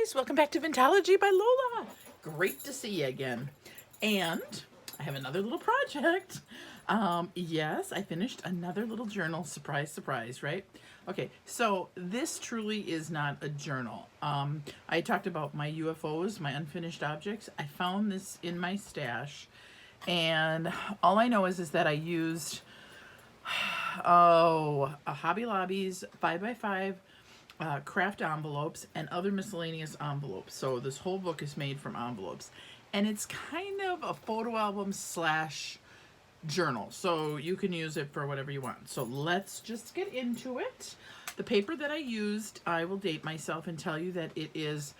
guys, welcome back to Vintology by Lola. Great to see you again. And I have another little project. Yes, I finished another little journal. Surprise, surprise, right? Okay, so this truly is not a journal. I talked about my UFOs, my unfinished objects. I found this in my stash, and all I know is that I used a Hobby Lobby's 5x5 craft envelopes and other miscellaneous envelopes. So this whole book is made from envelopes, and it's kind of a photo album slash journal, so you can use it for whatever you want. So let's just get into it. The paper that I used, I will date myself and tell you that it is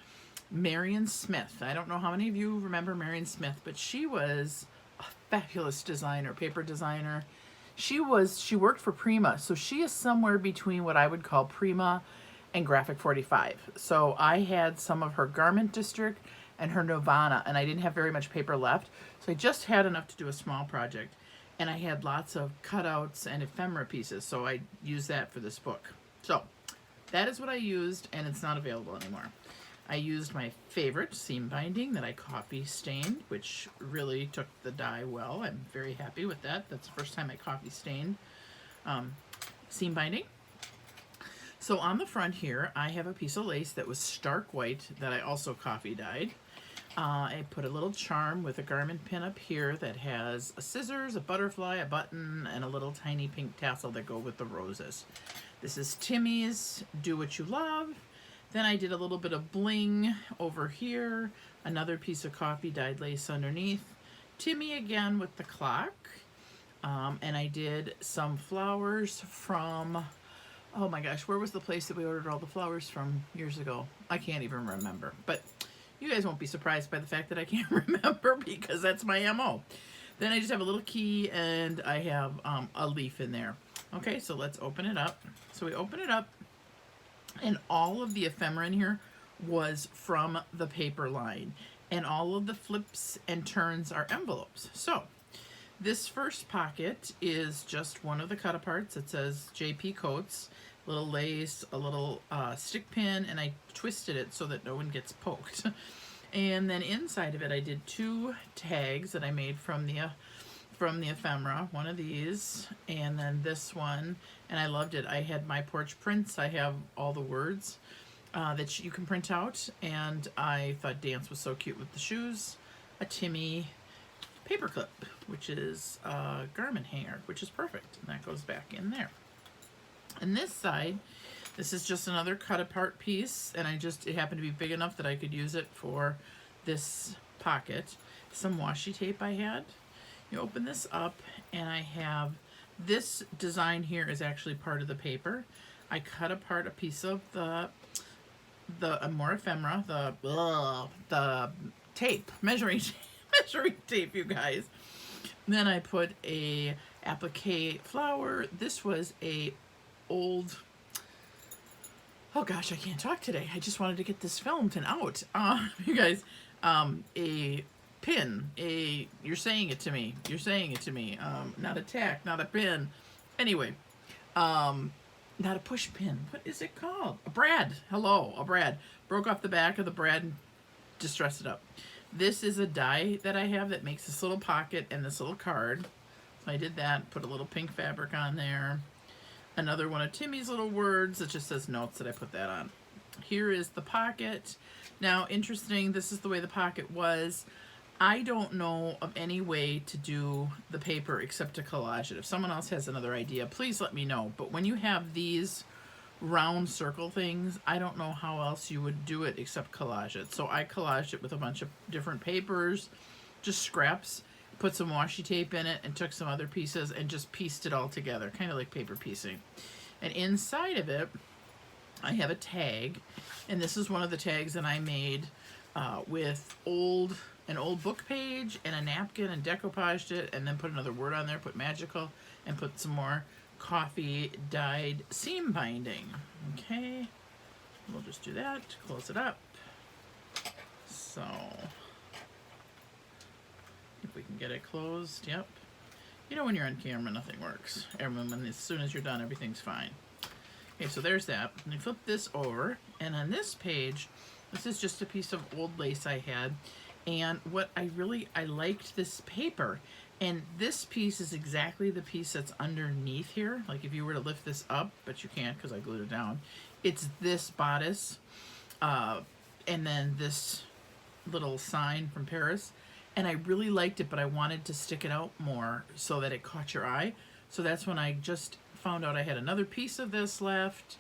Marion Smith. I don't know how many of you remember Marion Smith, but she was a fabulous designer, paper designer. She worked for Prima, so she is somewhere between what I would call Prima and Graphic 45. So I had some of her Garment District and her Nirvana, and I didn't have very much paper left, so I just had enough to do a small project. And I had lots of cutouts and ephemera pieces, so I used that for this book. So that is what I used, and it's not available anymore. I used my favorite seam binding that I coffee stained, which really took the dye well. I'm very happy with that. That's the first time I coffee stained seam binding. So on the front here, I have a piece of lace that was stark white that I also coffee dyed. I put a little charm with a garment pin up here that has a scissors, a butterfly, a button, and a little tiny pink tassel that go with the roses. This is Timmy's Do What You Love. Then I did a little bit of bling over here, another piece of coffee dyed lace underneath. Timmy again with the clock. And I did some flowers from, oh my gosh, where was the place that we ordered all the flowers from years ago? I can't even remember, but you guys won't be surprised by the fact that I can't remember because that's my MO. Then I just have a little key and I have a leaf in there. Okay, so let's open it up. So we open it up, and all of the ephemera in here was from the paper line, and all of the flips and turns are envelopes. So this first pocket is just one of the cut aparts. It says JP Coates, a little lace, a little stick pin, and I twisted it so that no one gets poked. And then inside of it, I did two tags that I made from the ephemera, one of these, and then this one, and I loved it. I had My Porch Prints. I have all the words that you can print out, and I thought Dance was so cute with the shoes. A Timmy paperclip, which is a garment hanger, which is perfect, and that goes back in there. And this side, this is just another cut apart piece, and it happened to be big enough that I could use it for this pocket. Some washi tape I had. You open this up, and I have this design here is actually part of the paper. I cut apart a piece of the more ephemera, the tape, measuring tape, you guys. Then I put a applique flower. This was a old, oh gosh, I can't talk today. I just wanted to get this filmed and out. You guys, a pin, you're saying it to me. Not a tack, not a pin. Anyway, not a push pin. What is it called? A brad. Hello, a brad. Broke off the back of the brad and distressed it up. This is a die that I have that makes this little pocket and this little card. So I did that, put a little pink fabric on there. Another one of Timmy's little words that just says notes that I put that on. Here is the pocket. Now, interesting, this is the way the pocket was. I don't know of any way to do the paper except to collage it. If someone else has another idea, please let me know. But when you have these round circle things, I don't know how else you would do it except collage it. So I collaged it with a bunch of different papers, just scraps, put some washi tape in it, and took some other pieces and just pieced it all together, kind of like paper piecing. And inside of it, I have a tag, and this is one of the tags that I made with an old book page and a napkin, and decoupaged it, and then put another word on there, put magical, and put some more coffee dyed seam binding. Okay, we'll just do that, close it up. So if we can get it closed, yep. You know when you're on camera, nothing works. As soon as you're done, everything's fine. Okay, so there's that. And you flip this over, and on this page, This is just a piece of old lace I had. And what I liked this paper. And this piece is exactly the piece that's underneath here. Like if you were to lift this up, but you can't because I glued it down. It's this bodice. And then this little sign from Paris. And I really liked it, but I wanted to stick it out more so that it caught your eye. So that's when I just found out I had another piece of this left.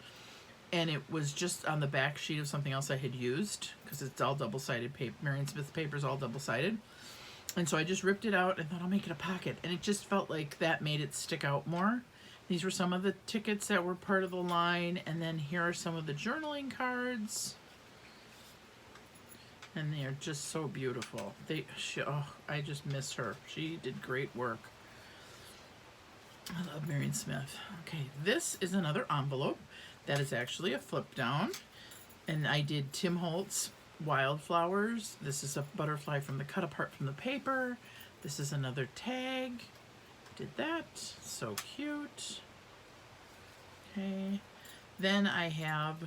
And it was just on the back sheet of something else I had used because it's all double-sided paper. Marion Smith paper is all double-sided. And so I just ripped it out and thought I'll make it a pocket. And it just felt like that made it stick out more. These were some of the tickets that were part of the line. And then here are some of the journaling cards. And they are just so beautiful. I just miss her. She did great work. I love Marion Smith. Okay, this is another envelope that is actually a flip down. And I did Tim Holtz Wildflowers. This is a butterfly from the cut apart from the paper. This is another tag. Did that. So cute. Okay. Then I have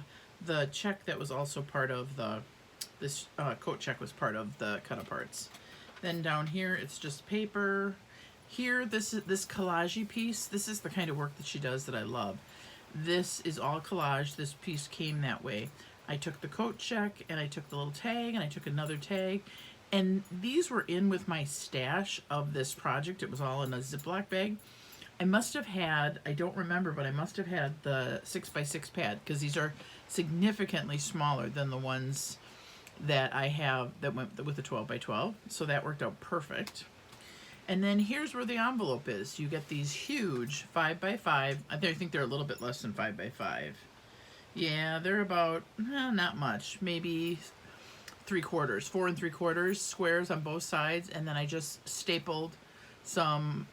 the check that was also part of the this coat check was part of the cut aparts. Then down here it's just paper. Here this collage piece, this is the kind of work that she does that I love. This is all collage. This piece came that way. I took the coat check and I took the little tag and I took another tag, and these were in with my stash of this project. It was all in a Ziploc bag. I must have had, I don't remember, but I must have had the 6x6 pad because these are significantly smaller than the ones that I have that went with the 12x12, so that worked out perfect. And then here's where the envelope is. You get these huge 5x5. I think they're a little bit less than 5x5. Yeah, they're about, not much, maybe 4 3/4 squares on both sides, and then I just stapled some,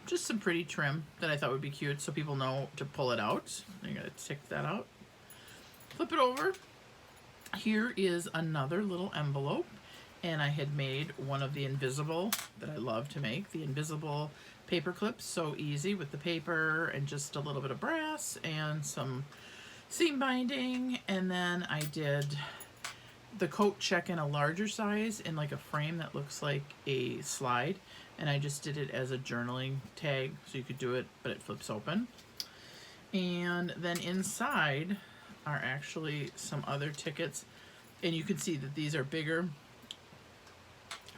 just some pretty trim that I thought would be cute so people know to pull it out. I'm gonna take that out. Flip it over. Here is another little envelope, and I had made one of the invisible that I love to make, the invisible paper clips. So easy with the paper and just a little bit of brass and some seam binding. And then I did the coat check in a larger size in like a frame that looks like a slide, and I just did it as a journaling tag so you could do it, but it flips open. And then inside are actually some other tickets, and you can see that these are bigger.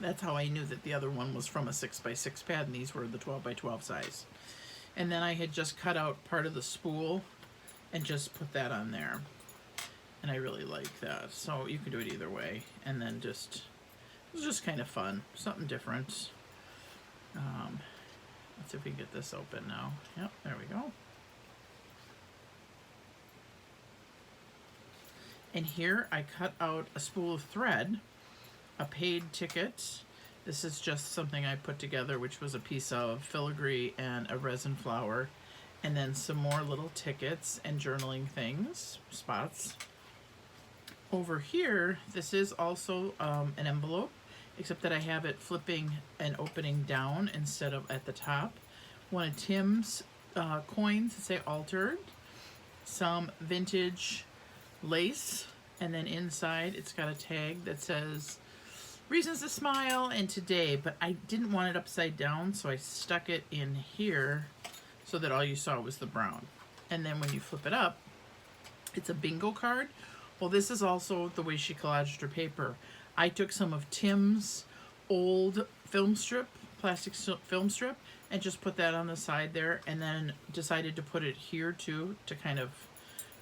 That's how I knew that the other one was from a 6x6 pad and these were the 12x12 size. And then I had just cut out part of the spool and just put that on there, and I really like that. So you can do it either way, and then just, it was just kind of fun, something different. Let's see if we can get this open now. Yep, there we go. And here I cut out a spool of thread, a paid ticket. This is just something I put together, which was a piece of filigree and a resin flower, and then some more little tickets and journaling things, spots. Over here, this is also an envelope, except that I have it flipping and opening down instead of at the top. One of Tim's coins that say altered, some vintage lace, and then inside it's got a tag that says reasons to smile and today, but I didn't want it upside down, so I stuck it in here so that all you saw was the brown. And then when you flip it up, it's a bingo card. Well, this is also the way she collaged her paper. I took some of Tim's old film strip, plastic film strip, and just put that on the side there, and then decided to put it here too to kind of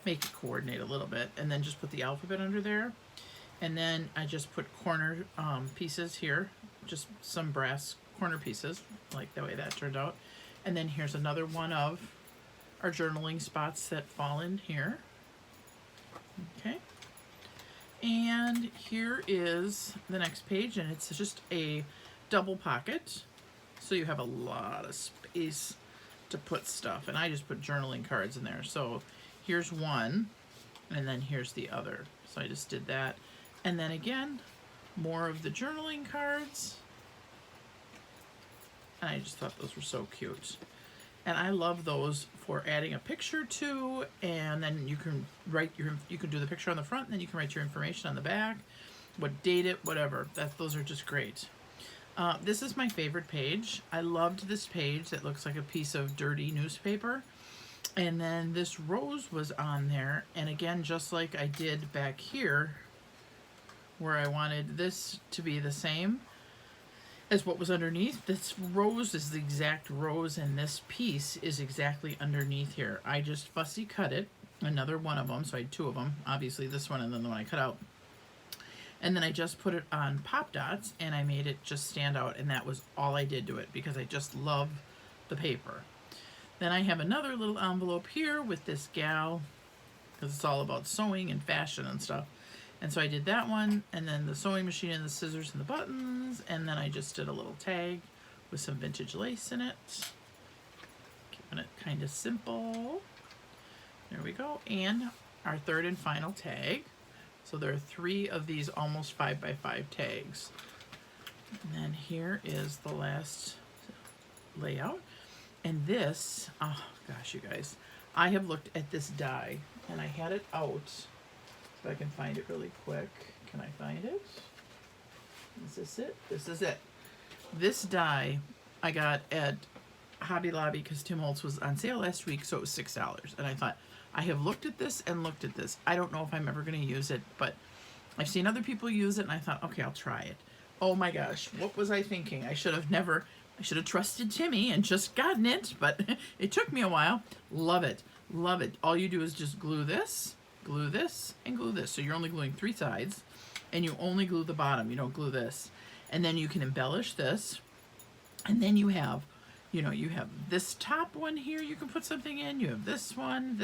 make it coordinate a little bit, and then just put the alphabet under there. And then I just put corner pieces here, just some brass corner pieces, like the way that turned out. And then here's another one of our journaling spots that fall in here. Okay. And here is the next page, and it's just a double pocket, so you have a lot of space to put stuff. And I just put journaling cards in there. So here's one, and then here's the other. So I just did that. And then again, more of the journaling cards. And I just thought those were so cute. And I love those for adding a picture to, and then you can you can do the picture on the front, and then you can write your information on the back, what date it, whatever. Those are just great. This is my favorite page. I loved this page that looks like a piece of dirty newspaper. And then this rose was on there. And again, just like I did back here, where I wanted this to be the same as what was underneath, this rose is the exact rose, and this piece is exactly underneath here. I just fussy cut it, another one of them, so I had two of them, obviously this one and then the one I cut out. And then I just put it on pop dots, and I made it just stand out, and that was all I did to it, because I just love the paper. Then I have another little envelope here with this gal, because it's all about sewing and fashion and stuff. And so I did that one, and then the sewing machine and the scissors and the buttons, and then I just did a little tag with some vintage lace in it. Keeping it kind of simple. There we go. And our third and final tag. So there are 3 of these almost 5x5 tags. And then here is the last layout. And this, oh gosh, you guys, I have looked at this die, and I had it out. If I can find it really quick. Can I find it? Is this it? This is it. This die I got at Hobby Lobby because Tim Holtz was on sale last week, so it was $6. And I thought, I have looked at this and looked at this. I don't know if I'm ever going to use it, but I've seen other people use it, and I thought, okay, I'll try it. Oh my gosh, what was I thinking? I should have trusted Timmy and just gotten it, but it took me a while. Love it. Love it. All you do is just glue this, and glue this. So you're only gluing 3 sides, and you only glue the bottom. You don't glue this. And then you can embellish this, and then you have, you know, you have this top one here you can put something in. You have this one,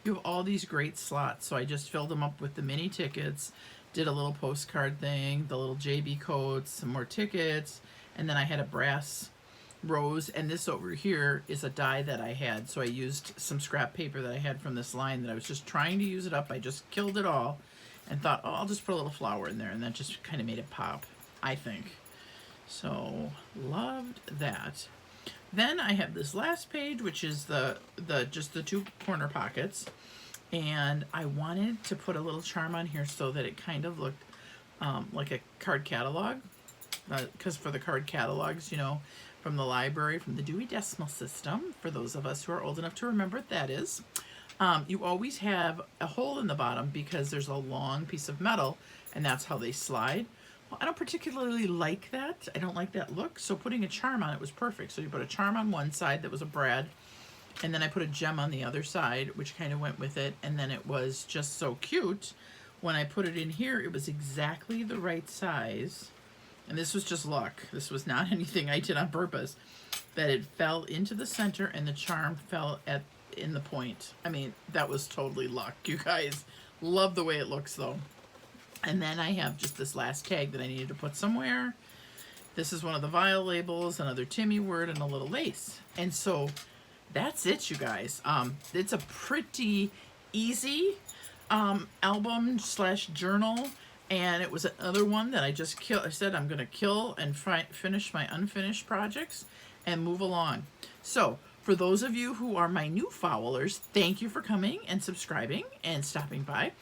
you have all these great slots. So I just filled them up with the mini tickets, did a little postcard thing, the little JB codes, some more tickets, and then I had a brass rose, and this over here is a die that I had. So I used some scrap paper that I had from this line that I was just trying to use it up. I just killed it all and thought, oh, I'll just put a little flower in there, and that just kind of made it pop, I think. So loved that. Then I have this last page, which is just the 2 corner pockets, and I wanted to put a little charm on here so that it kind of looked like a card catalog, because for the card catalogs, you know, from the library, from the Dewey Decimal System, for those of us who are old enough to remember what that is, you always have a hole in the bottom because there's a long piece of metal, and that's how they slide. Well, I don't particularly like that. I don't like that look, so putting a charm on it was perfect. So you put a charm on one side that was a brad, and then I put a gem on the other side, which kind of went with it, and then it was just so cute. When I put it in here, it was exactly the right size, and this was just luck. This was not anything I did on purpose, that it fell into the center and the charm fell in the point. I mean, that was totally luck, you guys. Love the way it looks, though. And then I have just this last tag that I needed to put somewhere. This is one of the vial labels, another Timmy word, and a little lace. And so that's it, you guys. It's a pretty easy album / journal, and it was another one that I just killed. I said I'm going to kill and finish my unfinished projects and move along. So for those of you who are my new followers, thank you for coming and subscribing and stopping by.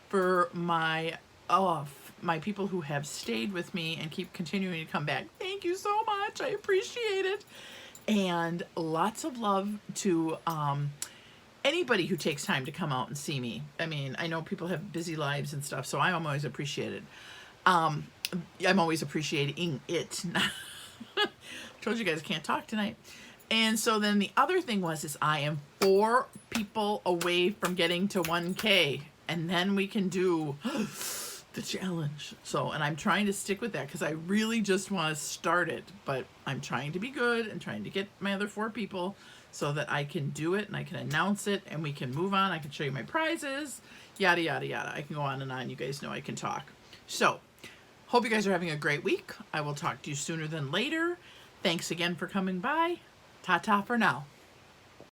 For my people who have stayed with me and keep continuing to come back, thank you so much. I appreciate it. And lots of love to anybody who takes time to come out and see me. I mean, I know people have busy lives and stuff, so I'm always appreciated. I'm always appreciating it. Told you guys I can't talk tonight. And so then the other thing is I am 4 people away from getting to 1K, and then we can do the challenge. So, and I'm trying to stick with that because I really just want to start it, but I'm trying to be good and trying to get my other 4 people so that I can do it and I can announce it and we can move on. I can show you my prizes, yada, yada, yada. I can go on and on. You guys know I can talk. So, hope you guys are having a great week. I will talk to you sooner than later. Thanks again for coming by. Ta-ta for now.